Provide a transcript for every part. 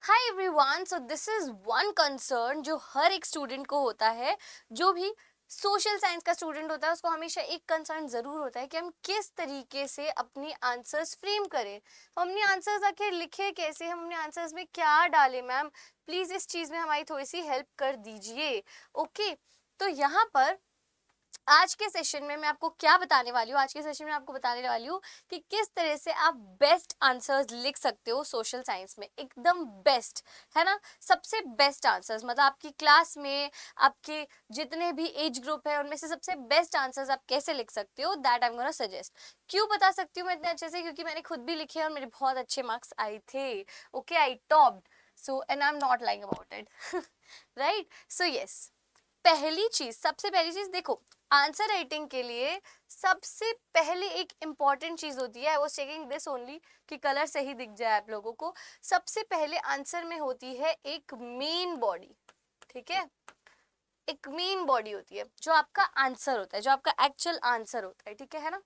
Hi everyone, so this is one concern जो हर एक student को होता है। जो भी सोशल साइंस का स्टूडेंट होता है उसको हमेशा एक कंसर्न जरूर होता है कि हम किस तरीके से अपनी आंसर्स फ्रेम करें। हम अपने आंसर्स आखिर लिखे कैसे, हम अपने आंसर्स में क्या डालें। मैम प्लीज इस चीज में हमारी थोड़ी सी हेल्प कर दीजिए। ओके, तो यहाँ पर आज के सेशन में मैं आपको क्या बताने वाली हूँ। आज के सेशन में आपको बताने वाली हूँ कि किस तरह से आप बेस्ट आंसर्स लिख सकते हो सोशल साइंस में, एकदम बेस्ट, है ना। सबसे बेस्ट आंसर्स, मतलब आपकी क्लास में आपके जितने भी एज ग्रुप है उनमें से सबसे बेस्ट आंसर्स आप कैसे लिख सकते हो, that I am gonna suggest. क्यों बता सकती हूँ मैं इतने अच्छे से? क्योंकि मैंने खुद भी लिखे और मेरे बहुत अच्छे मार्क्स आए थे। Okay, I topped, so and I am not lying about it. Right, so yes, पहली चीज, सबसे पहली चीज देखो, आंसर राइटिंग के लिए सबसे पहले एक इंपॉर्टेंट चीज होती है, I was checking this only कि कलर सही दिख जाए आप लोगों को। सबसे पहले आंसर में होती है एक मेन बॉडी, ठीक है। एक मेन बॉडी होती है जो आपका आंसर होता है, जो आपका एक्चुअल आंसर होता है, ठीक है ना।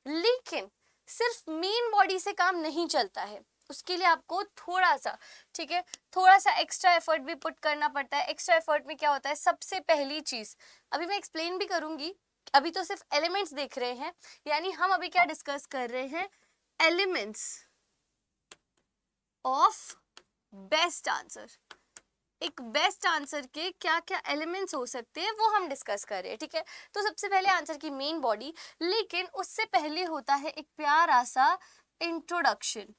लेकिन सिर्फ मेन बॉडी से काम नहीं चलता है, उसके लिए आपको थोड़ा सा, ठीक है, थोड़ा सा एक्स्ट्रा एफर्ट भी पुट करना पड़ता है। एक्स्ट्रा एफर्ट में क्या होता है, सबसे पहली चीज अभी मैं एक्सप्लेन भी करूंगी। अभी तो सिर्फ एलिमेंट्स देख रहे हैं, यानी हम अभी क्या डिस्कस कर रहे हैं, एलिमेंट्स ऑफ बेस्ट आंसर। एक बेस्ट आंसर के क्या क्या एलिमेंट्स हो सकते हैं वो हम डिस्कस कर रहे हैं, ठीक है। तो सबसे पहले आंसर की मेन बॉडी, लेकिन उससे पहले होता है एक प्यारा सा इंट्रोडक्शन,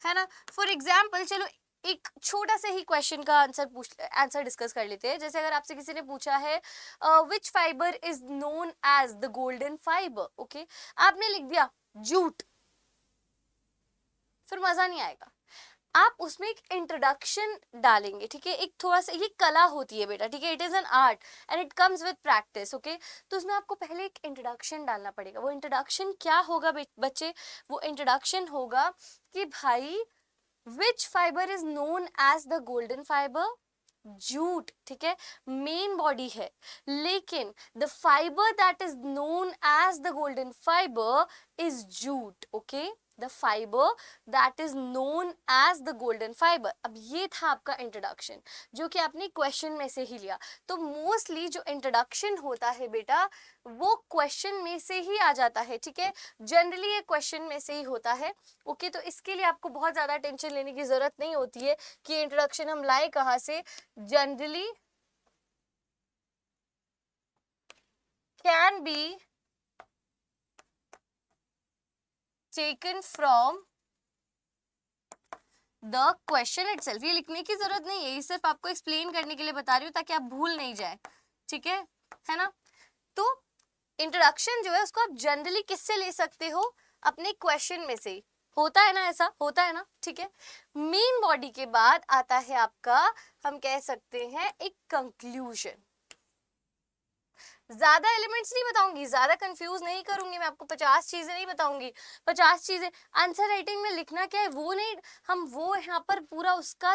है ना। फॉर एग्जाम्पल, चलो एक छोटा सा ही क्वेश्चन का आंसर डिस्कस कर लेते हैं। जैसे अगर आपसे किसी ने पूछा है which fibre is known as the golden fibre, okay, आपने लिख दिया जूट, फिर मजा नहीं आएगा। आप उसमें एक इंट्रोडक्शन डालेंगे, ठीक है। एक थोड़ा सा, ये कला होती है बेटा, ठीक है, it is an art and it comes with practice, okay. तो उसमें आपको पहले एक इंट्रोडक्शन डालना पड़ेगा। वो इंट्रोडक्शन क्या होगा बच्चे? वो इंट्रोडक्शन होगा कि भाई which fibre is known as the golden fibre, jute, ठीक है, मेन बॉडी है। लेकिन the fibre that is known as the golden fibre is jute, okay. The fibre that is known as the golden fibre. अब ये था आपका introduction, जो कि आपने क्वेश्चन में से ही लिया। तो मोस्टली जो इंट्रोडक्शन होता है बेटा, वो क्वेश्चन में से ही आ जाता है, ठीक है। जनरली ये क्वेश्चन में से ही होता है, ओके। तो इसके लिए आपको बहुत ज्यादा टेंशन लेने की जरूरत नहीं होती है कि इंट्रोडक्शन हम लाए कहाँ से। Generally can be taken from the question itself. ये लिखने की जरूरत नहीं है, ये सिर्फ आपको एक्सप्लेन करने के लिए बता रही हूँ ताकि आप भूल नहीं जाए, ठीक है ना। तो इंट्रोडक्शन जो है उसको आप जनरली किससे ले सकते हो, अपने क्वेश्चन में से। होता है ना, ऐसा होता है ना, ठीक है। मेन बॉडी के बाद आता है आपका, हम कह सकते हैं, एक कंक्लूजन। ज्यादा एलिमेंट्स नहीं बताऊंगी, ज्यादा कंफ्यूज नहीं करूंगी मैं आपको, 50 चीजें नहीं बताऊंगी। 50 चीजें आंसर राइटिंग में लिखना क्या है वो नहीं, हम वो यहाँ पर पूरा उसका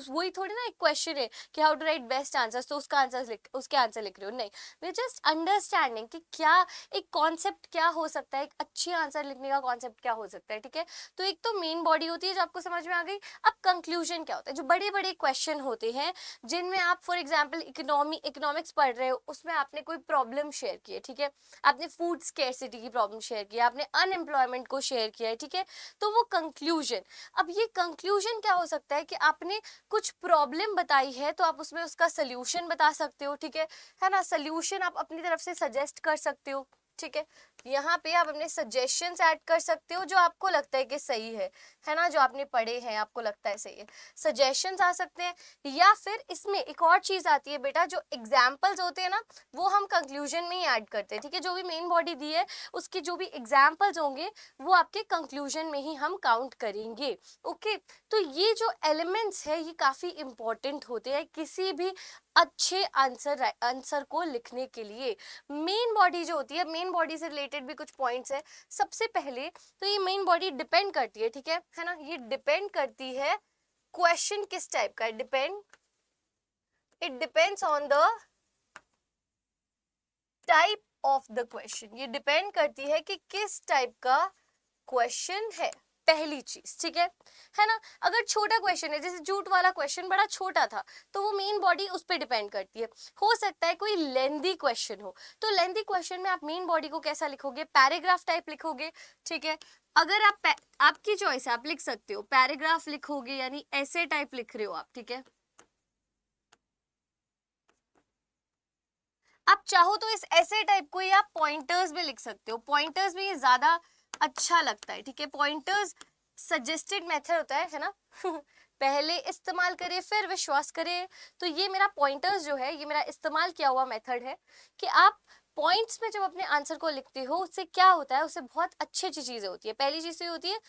वही थोड़ी ना, एक क्वेश्चन है कि how to write best answers, तो उसका आंसर लिख, उसके आंसर लिख रहे हो, नहीं। वे जस्ट अंडरस्टैंडिंग कि क्या एक कॉन्सेप्ट क्या हो सकता है, एक अच्छे आंसर लिखने का कॉन्सेप्ट क्या हो सकता है, ठीक है। तो एक तो मेन बॉडी होती है जो आपको समझ में आ गई। अब कंक्लूजन क्या होता है, जो बड़े बड़े क्वेश्चन होते हैं जिनमें आप फॉर एग्जाम्पल इकोनॉमिक्स पढ़ रहे हो, उसमें आपने कोई प्रॉब्लम शेयर की है, ठीक है। आपने फूड स्केर्सिटी की प्रॉब्लम शेयर की है, आपने अनएम्प्लॉयमेंट को शेयर किया है, ठीक है। तो वो कंक्लूजन, अब ये कंक्लूजन क्या हो सकता है कि आपने कुछ प्रॉब्लम बताई है तो आप उसमें उसका सोल्यूशन बता सकते हो, ठीक है ना। सोल्यूशन आप अपनी तरफ से सजेस्ट कर सकते हो, ठीक है। यहाँ पे आप अपने सजेशंस ऐड कर सकते हो जो आपको लगता है कि सही है ना, जो आपने पढ़े हैं आपको लगता है सही है, सजेशंस आ सकते हैं। या फिर इसमें एक और चीज आती है बेटा, जो एग्जाम्पल्स होते हैं ना, वो हम कंक्लूजन में ही ऐड करते हैं, ठीक है। जो भी मेन बॉडी दी है उसके जो भी एग्जाम्पल्स होंगे वो आपके कंक्लूजन में ही हम काउंट करेंगे, ओके। तो ये जो एलिमेंट्स है ये काफी इंपॉर्टेंट होते हैं किसी भी अच्छे आंसर को लिखने के लिए। मेन बॉडी जो होती है, मेन बॉडी से रिलेटेड भी कुछ पॉइंट्स है। सबसे पहले तो ये मेन बॉडी डिपेंड करती है, ठीक है ना, ये डिपेंड करती है क्वेश्चन किस टाइप का है, it depends on the type of the question. ये डिपेंड करती है कि किस टाइप का क्वेश्चन है, पहली चीज, ठीक है ना। अगर छोटा क्वेश्चन है, जैसे जूट वाला क्वेश्चन बड़ा छोटा था, तो वो मेन बॉडी उस पर डिपेंड करती है। हो सकता है कोई लेंदी क्वेश्चन हो, तो लेंदी क्वेश्चन में आप मेन बॉडी को कैसा लिखोगे, पैराग्राफ टाइप लिखोगे, ठीक है। अगर आप आपकी चॉइस है, आप लिख सकते हो पैराग्राफ लिखोगे, यानी ऐसे टाइप लिख रहे हो आप, ठीक है। आप चाहो तो इस ऐसे टाइप को ही आप पॉइंटर्स में लिख सकते हो, पॉइंटर्स में ये ज्यादा अच्छा लगता है, ठीक है। पॉइंटर्स सजेस्टेड मेथड होता है ना पहले इस्तेमाल करें फिर विश्वास करें। तो ये मेरा पॉइंटर्स जो है, ये मेरा इस्तेमाल किया हुआ मेथड है कि आप पॉइंट्स में जब अपने आंसर को लिखते हो, उससे क्या होता है, उससे बहुत अच्छी अच्छी चीजें होती है। पहली चीज ये होती है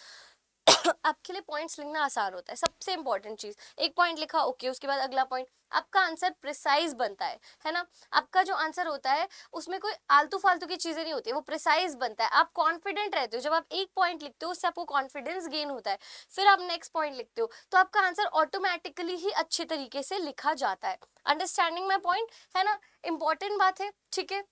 आपके लिए पॉइंट्स लिखना आसान होता है, सबसे इंपॉर्टेंट चीज। एक पॉइंट लिखा, ओके, उसके बाद अगला पॉइंट, आपका आंसर प्रिसाइज बनता है ना। आपका जो आंसर होता है उसमें कोई आलतू फालतू की चीजें नहीं होती, वो प्रिसाइज बनता है। आप कॉन्फिडेंट रहते हो, जब आप एक पॉइंट लिखते हो उससे आपको कॉन्फिडेंस गेन होता है, फिर आप नेक्स्ट पॉइंट लिखते हो तो आपका आंसर ऑटोमेटिकली ही अच्छे तरीके से लिखा जाता है। अंडरस्टैंडिंग माई पॉइंट, है ना, इंपॉर्टेंट बात है, ठीक है।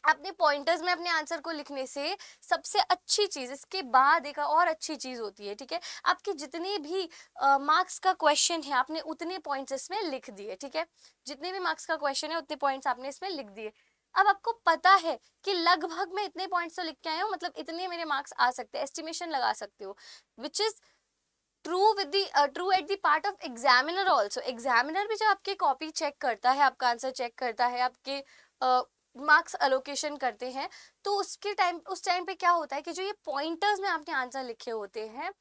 अपने पॉइंटर्स में अपने आंसर को लिखने से सबसे अच्छी चीज, इसके बाद एक और अच्छी चीज होती है, ठीक है। आपके जितने भी मार्क्स का क्वेश्चन है, आपने उतने पॉइंट्स इसमें लिख दिए, ठीक है। जितने भी मार्क्स का क्वेश्चन है उतने पॉइंट्स आपने इसमें लिख दिए। अब आपको पता है कि लगभग मैं इतने पॉइंट्स तो लिख के आया हूँ, मतलब इतने मेरे मार्क्स आ सकते हैं, एस्टिमेशन लगा सकते हो, which is true with the true at the part of examiner also. Examiner भी जब आपकी कॉपी चेक करता है, आपका आंसर चेक करता है, आपके मार्क्स अलोकेशन करते हैं, तो उसके टाइम, उस टाइम पे क्या होता है कि जो ये पॉइंटर्स में आपने आंसर लिखे होते हैं,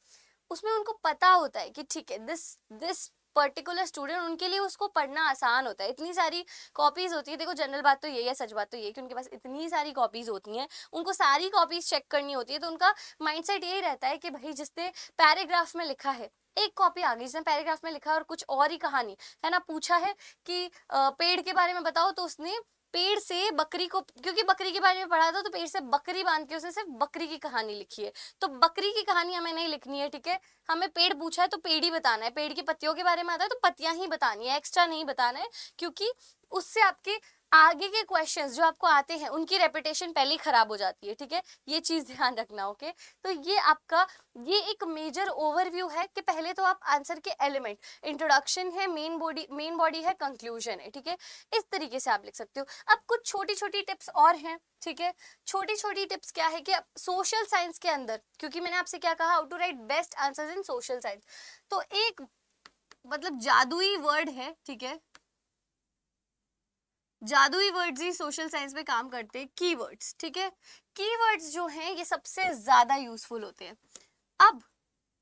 उसमें उनको पता होता है कि ठीक है, दिस पर्टिकुलर स्टूडेंट, उनके लिए उसको पढ़ना आसान होता है। इतनी सारी कॉपीज होती है, देखो जनरल बात तो यही है, सच बात तो यही है कि उनके पास इतनी सारी कॉपीज होती हैं, उनको सारी कॉपीज चेक करनी होती है, तो उनका माइंडसेट यही रहता है कि भाई जिसने पैराग्राफ में लिखा है, एक कॉपी आ गई जिसने पैराग्राफ में लिखा है और कुछ और ही कहानी है ना, पूछा है कि पेड़ के बारे में बताओ, तो उसने पेड़ से बकरी को, क्योंकि बकरी के बारे में पढ़ा था, तो पेड़ से बकरी बांध के उसने सिर्फ बकरी की कहानी लिखी है। तो बकरी की कहानी हमें नहीं लिखनी है, ठीक है। हमें पेड़ पूछा है तो पेड़ ही बताना है, पेड़ की पत्तियों के बारे में आता है तो पत्तियां ही बतानी है, एक्स्ट्रा नहीं बताना है, क्योंकि उससे आपके आगे के क्वेश्चंस जो आपको आते हैं उनकी रेपुटेशन पहले ही खराब हो जाती है, ठीक है। ये चीज ध्यान रखना, ओके। तो ये आपका, ये एक मेजर ओवरव्यू है कि पहले तो आप आंसर के एलिमेंट, इंट्रोडक्शन है, मेन बॉडी है, कंक्लूजन है, ठीक है। इस तरीके से आप लिख सकते हो। अब कुछ छोटी छोटी टिप्स और हैं, ठीक है। छोटी छोटी टिप्स क्या है कि सोशल साइंस के अंदर, क्योंकि मैंने आपसे क्या कहा, how to write best answers in social science, तो एक मतलब जादुई वर्ड है, ठीक है, जादुई वर्ड्स ही सोशल साइंस में काम करते हैं, कीवर्ड्स, ठीक है। कीवर्ड्स जो हैं ये सबसे ज्यादा यूजफुल होते हैं। अब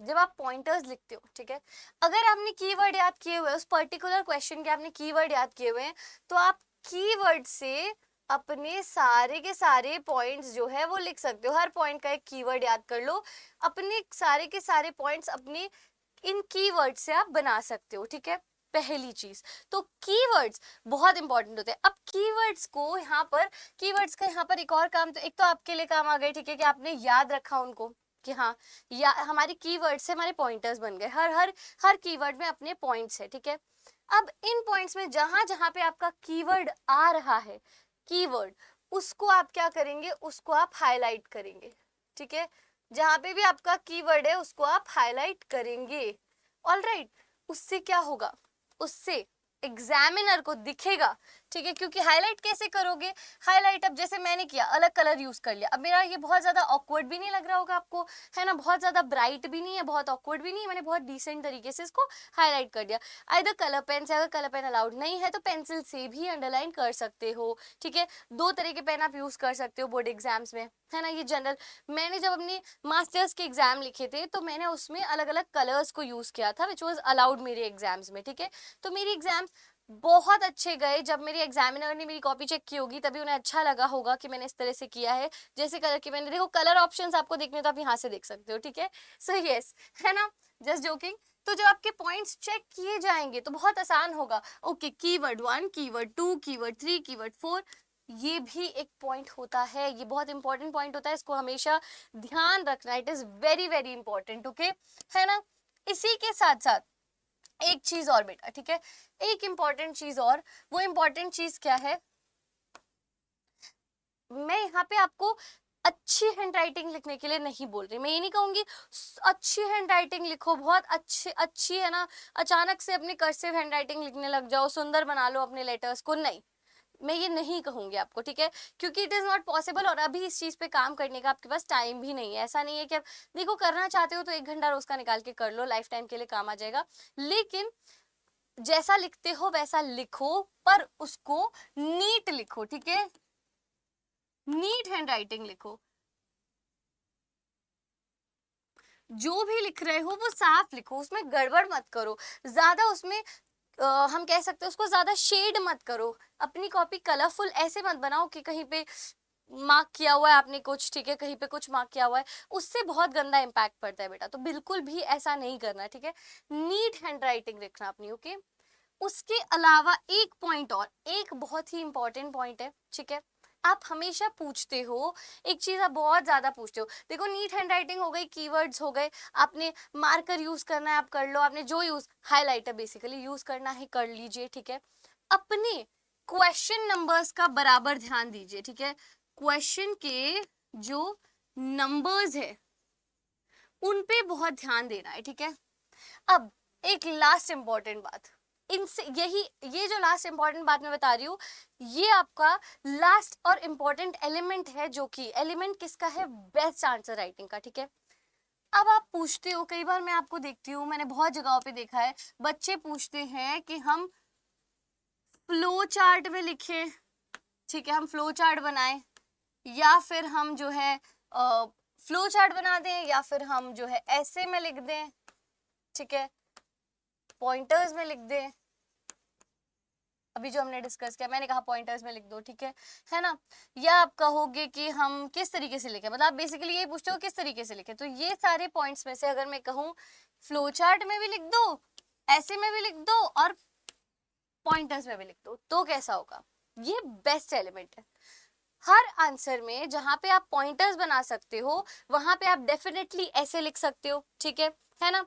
जब आप पॉइंटर्स लिखते हो, ठीक है, अगर आपने कीवर्ड याद किए हुए, उस पर्टिकुलर क्वेश्चन के आपने कीवर्ड याद किए हुए हैं, तो आप कीवर्ड से अपने सारे के सारे पॉइंट्स जो है वो लिख सकते हो। हर पॉइंट का एक कीवर्ड याद कर लो, अपने सारे के सारे पॉइंट्स अपने इन कीवर्ड से आप बना सकते हो, ठीक है। पहली चीज तो कीवर्ड्स बहुत इंपॉर्टेंट होते हैं। अब कीवर्ड्स को यहाँ पर, कीवर्ड्स का यहाँ पर एक और काम, तो एक तो आपके लिए काम आ गए, ठीक है, कि आपने याद रखा उनको कि हाँ, या हमारे कीवर्ड से हमारे पॉइंटर्स बन गए। हर हर हर कीवर्ड में अपने पॉइंट्स है, ठीक है। अब इन पॉइंट्स में जहां जहां पे आपका कीवर्ड आ रहा है, कीवर्ड, उसको आप क्या करेंगे, उसको आप हाईलाइट करेंगे, ठीक है। जहां पे भी आपका कीवर्ड है उसको आप हाईलाइट करेंगे, ऑलराइट। उससे क्या होगा, उससे एग्जामिनर को दिखेगा, ठीक है। क्योंकि हाईलाइट कैसे करोगे, हाईलाइट अब जैसे मैंने किया, अलग कलर यूज कर लिया, अब मेरा ये बहुत ज्यादा ऑकवर्ड भी नहीं लग रहा होगा आपको, है ना, बहुत ज्यादा ब्राइट भी नहीं है, बहुत ऑकवर्ड भी नहीं है, मैंने बहुत डिसेंट तरीके से इसको हाईलाइट कर दिया। आइदर कलर पेन से, अगर कलर पेन अलाउड नहीं है तो पेंसिल से भी अंडरलाइन कर सकते हो, ठीक है। दो तरह के पेन आप यूज कर सकते हो बोर्ड एग्जाम्स में, है ना। ये जनरल, मैंने जब अपने मास्टर्स के एग्जाम लिखे थे तो मैंने उसमें अलग अलग कलर्स को यूज किया था, विच वॉज अलाउड मेरे एग्जाम्स में, ठीक है। तो मेरी एग्जाम्स बहुत अच्छे गए। जब मेरे एग्जामिनर ने मेरी कॉपी चेक की होगी तभी उन्हें अच्छा लगा होगा कि मैंने इस तरह से किया है, जैसे कलर की मैंने, देखो कलर ऑप्शंस आपको देखने तो आप यहाँ से देख सकते हो, ठीक है। सो यस, है ना, जस्ट जोकिंग। तो जब आपके पॉइंट्स चेक किए जाएंगे तो बहुत आसान होगा, okay, keyword 1, keyword 2, keyword 3, keyword 4, ये भी एक पॉइंट होता है, ये बहुत इंपॉर्टेंट पॉइंट होता है, इसको हमेशा ध्यान रखना, it is very very important, okay, है ना। इसी के साथ साथ एक चीज और बेटा, ठीक है, एक इंपॉर्टेंट चीज और, वो इंपॉर्टेंट चीज क्या है, मैं यहाँ पे आपको अच्छी हैंडराइटिंग लिखने के लिए नहीं बोल रही, मैं ये नहीं कहूंगी अच्छी हैंडराइटिंग लिखो, बहुत अच्छी अच्छी है ना, अचानक से अपनी कर्सिव हैंडराइटिंग लिखने लग जाओ, सुंदर बना लो अपने लेटर्स को, नहीं, मैं ये नहीं कहूंगी आपको, ठीक है, क्योंकि इट इज नॉट पॉसिबल, और अभी इस चीज पे काम करने का आपके पास टाइम भी नहीं है। ऐसा नहीं है कि आप देखो करना चाहते हो तो 1 घंटा रोज का निकाल के कर लो, लाइफ टाइम के लिए काम आ जाएगा, लेकिन जैसा लिखते हो वैसा लिखो, पर उसको नीट लिखो, ठीक है, नीट हैंडराइटिंग लिखो, जो भी लिख रहे हो वो साफ लिखो, उसमें गड़बड़ मत करो, ज्यादा उसमें हम कह सकते हैं उसको ज्यादा शेड मत करो, अपनी कॉपी कलरफुल ऐसे मत बनाओ कि कहीं पे मार्क किया हुआ है आपने कुछ, ठीक है, कहीं पे कुछ मार्क किया हुआ है, उससे बहुत गंदा इम्पैक्ट पड़ता है बेटा, तो बिल्कुल भी ऐसा नहीं करना, ठीक है, नीट हैंडराइटिंग लिखना अपनी, ओके। उसके अलावा एक पॉइंट और, एक बहुत ही इंपॉर्टेंट पॉइंट है, ठीक है, आप हमेशा पूछते हो, एक चीज आप बहुत ज्यादा पूछते हो, देखो नीट हैंडराइटिंग हो गई, कीवर्ड्स हो गए, आपने मार्कर यूज करना है आप कर लो, आपने जो यूज हाइलाइटर बेसिकली यूज करना है कर लीजिए, ठीक है, अपने क्वेश्चन नंबर्स का बराबर ध्यान दीजिए, ठीक है, क्वेश्चन के जो नंबर्स है उन पे बहुत ध्यान देना है, ठीक है। अब एक लास्ट इंपॉर्टेंट बात, इनसे यही, ये जो लास्ट इंपॉर्टेंट बात मैं बता रही हूँ, ये आपका लास्ट और इंपॉर्टेंट एलिमेंट है, जो कि एलिमेंट किसका है, बेस्ट आंसर राइटिंग का, ठीक है। अब आप पूछते हो, कई बार मैं आपको देखती हूँ, मैंने बहुत जगहों पे देखा है, बच्चे पूछते हैं कि हम फ्लो चार्ट में लिखें, ठीक है, हम फ्लो चार्ट बनाएं, या फिर हम जो है फ्लो चार्ट बना दें, या फिर हम जो है ऐसे में लिख दें, ठीक है, पॉइंटर्स में लिख दें, अभी जो हमने डिस्कस किया मैंने कहा पॉइंटर्स में लिख दो, ठीक है ना, या आप कहोगे कि हम किस तरीके से लिखें, मतलब आप बेसिकली ये पूछते हो किस तरीके से लिखें, तो ये सारे पॉइंट्स में से अगर मैं कहूँ फ्लो चार्ट में भी लिख दो, ऐसे में भी लिख दो, और पॉइंटर्स में भी लिख दो, तो कैसा होगा, ये बेस्ट एलिमेंट है। हर आंसर में जहां पे आप पॉइंटर्स बना सकते हो वहां पे आप डेफिनेटली ऐसे लिख सकते हो, ठीक है ना,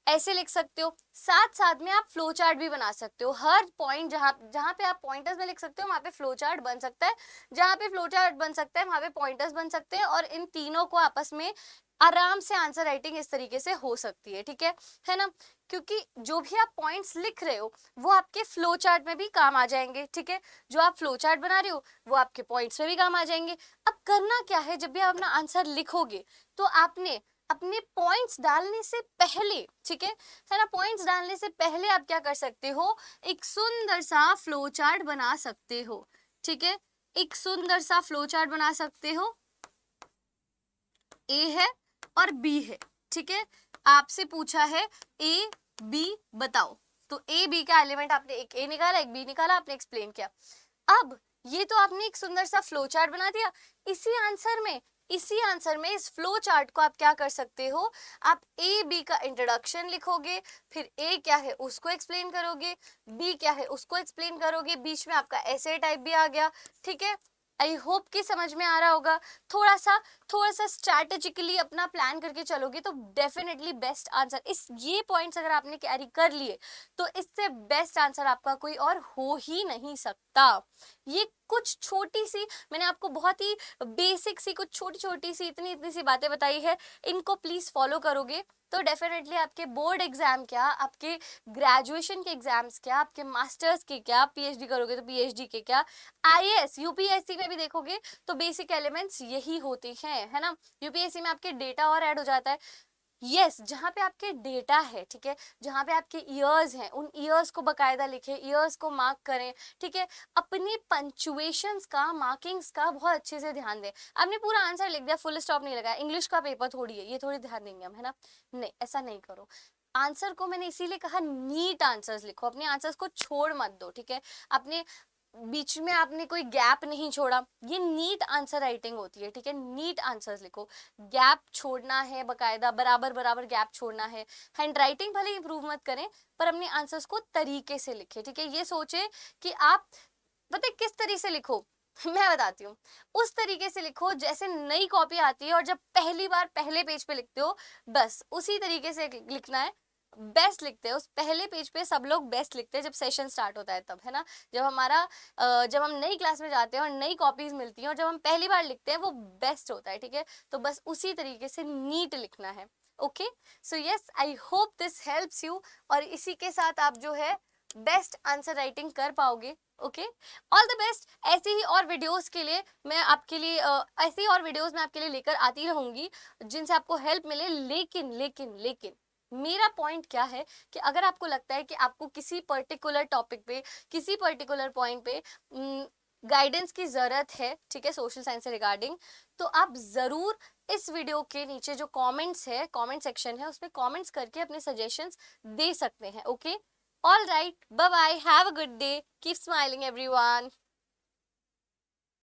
ऐसे लिख सकते हो, साथ साथ में आप फ्लो चार्ट भी बना सकते हो, हर पॉइंट जहां जहां पे आप पॉइंटर्स में लिख सकते हो वहां पे फ्लो चार्ट बन सकता है, जहां पे फ्लो चार्ट बन सकता है वहां पे पॉइंटर्स बन सकते हैं, और इन तीनों को आपस में आराम से आंसर राइटिंग इस तरीके से हो सकती है, ठीक है ना, क्योंकि जो भी आप पॉइंट्स लिख रहे हो वो आपके फ्लो चार्ट में भी काम आ जाएंगे, ठीक है, जो आप फ्लो चार्ट बना रहे हो वो आपके पॉइंट्स में भी काम आ जाएंगे। अब करना क्या है, जब भी आप अपना आंसर लिखोगे तो आपने अपने पॉइंट्स डालने से पहले, ठीक है ना, पॉइंट्स डालने से पहले आप क्या कर सकते हो, एक सुंदर सा फ्लो चार्ट बना सकते हो, ठीक है, एक सुंदर सा फ्लो चार्ट बना सकते हो, ए है और बी है, ठीक है, आपसे पूछा है ए बी बताओ, तो ए बी का एलिमेंट आपने एक ए निकाला एक बी निकाला, आपने एक्सप्लेन किया। अब ये तो आपने एक सुंदर सा फ्लो चार्ट बना दिया, इसी आंसर में इस फ्लो चार्ट को आप क्या कर सकते हो, आप ए बी का इंट्रोडक्शन लिखोगे, फिर ए क्या है उसको एक्सप्लेन करोगे, बी क्या है उसको एक्सप्लेन करोगे, बीच में आपका ऐसे टाइप भी आ गया, ठीक है। आई होप कि समझ में आ रहा होगा, थोड़ा सा स्ट्रैटेजिकली अपना प्लान करके चलोगे तो डेफिनेटली बेस्ट आंसर, इस ये पॉइंट्स अगर आपने कैरी कर लिए तो इससे बेस्ट आंसर आपका कोई और हो ही नहीं सकता। ये कुछ छोटी सी, मैंने आपको बहुत ही बेसिक सी कुछ छोटी छोटी सी इतनी इतनी सी बातें बताई है, इनको प्लीज फॉलो करोगे तो डेफिनेटली आपके बोर्ड एग्जाम क्या, आपके ग्रेजुएशन के एग्जाम्स क्या, आपके मास्टर्स के क्या, पीएचडी करोगे तो पीएचडी के क्या, आईएएस यूपीएससी में भी देखोगे तो बेसिक एलिमेंट्स यही होते हैं, है ना। यूपीएससी में आपके डेटा और ऐड हो जाता है, यस जहाँ पे आपके डेटा है, ठीक है, जहाँ पे आपके ईयर्स हैं उन ईयर्स को बकायदा लिखें, ईयर्स को मार्क करें, ठीक है, अपने पंक्चुएशंस का, मार्किंग्स का बहुत अच्छे से ध्यान दें। आपने पूरा आंसर लिख दिया, फुल स्टॉप नहीं लगाया, इंग्लिश का पेपर थोड़ी है, ये थोड़ी ध्यान देंगे हम, है ना, नहीं ऐसा नहीं करो। आंसर को मैंने इसीलिए कहा नीट आंसर्स लिखो, अपने आंसर्स को छोड़ मत दो, ठीक है, अपने बीच में आपने कोई गैप नहीं छोड़ा, ये नीट आंसर राइटिंग होती है, ठीक है, नीट आंसर्स लिखो, गैप छोड़ना है बकायदा, बराबर बराबर गैप छोड़ना है, हैंड राइटिंग भले इंप्रूव मत करें पर अपने आंसर्स को तरीके से लिखे, ठीक है, ये सोचे कि आप पता है किस तरीके से लिखो मैं बताती हूँ, उस तरीके से लिखो जैसे नई कॉपी आती है और जब पहली बार पहले पेज पे लिखते हो बस उसी तरीके से लिखना है, बेस्ट लिखते हैं, उस पहले पेज पे सब लोग बेस्ट लिखते हैं जब सेशन स्टार्ट होता है तब, है ना। जब हमारा जब हम नई क्लास में जाते हैं और नई कॉपीज मिलती हैं और जब हम पहली बार लिखते हैं वो बेस्ट होता है, ठीक है। तो बस उसी तरीके से नीट लिखना है। Okay, so yes, I hope this helps you, और इसी के साथ आप जो है बेस्ट आंसर राइटिंग कर पाओगे। Okay, all the best. ऐसे ही और वीडियोस के लिए मैं आपके लिए ऐसे ही और वीडियोस मैं आपके लिए लेकर आती रहूंगी जिनसे आपको हेल्प मिले। लेकिन लेकिन लेकिन मेरा पॉइंट क्या है कि अगर आपको लगता है कि आपको किसी पर्टिकुलर टॉपिक पे, किसी पर्टिकुलर पॉइंट पे गाइडेंस की ज़रूरत है, ठीक है, सोशल साइंस से रिगार्डिंग, तो आप ज़रूर इस वीडियो के नीचे जो कमेंट्स है, कमेंट सेक्शन है, उसमें कमेंट्स करके अपने सजेशंस दे सकते हैं। Okay, all right, bye bye, have a good day, keep smiling everyone.